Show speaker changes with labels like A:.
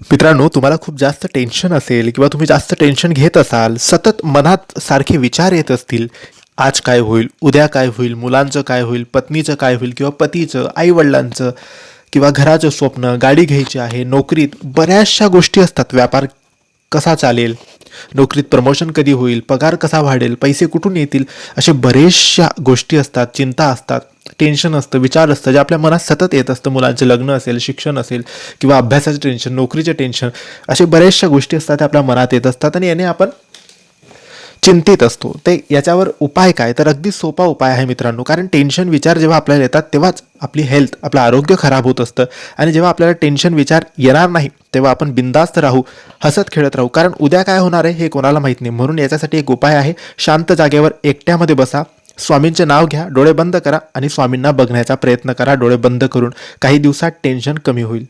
A: मित्रांनो, तुम्हाला खूप जास्त टेन्शन असेल किंवा तुम्ही जास्त टेन्शन घेत असाल, सतत मनात सारखे विचार येत असतील, आज काय होईल, उद्या काय होईल, मुलांचं काय होईल, पत्नीचं काय होईल किंवा पतीचं, आई-वडिलांचं किंवा घराचं स्वप्न, गाडी घ्यायची आहे, नोकरीत बऱ्याचशा गोष्टी असतात. व्यापार कसा चालेल, नोकरीत प्रमोशन कधी होईल, पगार कसा वाढेल, पैसे कुठून येतील, अशा बऱ्याचशा गोष्टी असतात, चिंता असतात, टेन्शन असतं, विचार असतं, जे आपल्या मनात सतत येत असतं. मुलांचे लग्न असेल, शिक्षण असेल किंवा अभ्यासाचं टेन्शन, नोकरीचे टेन्शन, अशा बऱ्याचशा गोष्टी असतात त्या आपल्या मनात येत असतात आणि याने आपण चिंतित असतो. ते याच्यावर उपाय काय? तर अगदी सोपा उपाय आहे मित्रांनो. कारण टेन्शन विचार जेव्हा आपल्याला येतात तेव्हाच आपली हेल्थ, आपलं आरोग्य खराब होत असतं. आणि जेव्हा आपल्याला टेन्शन विचार येणार नाही तेव्हा आपण बिंदास्त राहू, हसत खेळत राहू. कारण उद्या काय होणार आहे हे कोणाला माहीत नाही. म्हणून याच्यासाठी एक उपाय आहे. शांत जागेवर एकट्यामध्ये बसा, स्वामींचे नाव घ्या, डोळे बंद करा आणि स्वामींना बघण्याचा प्रयत्न करा डोळे बंद करून. काही दिवसात टेन्शन कमी होईल.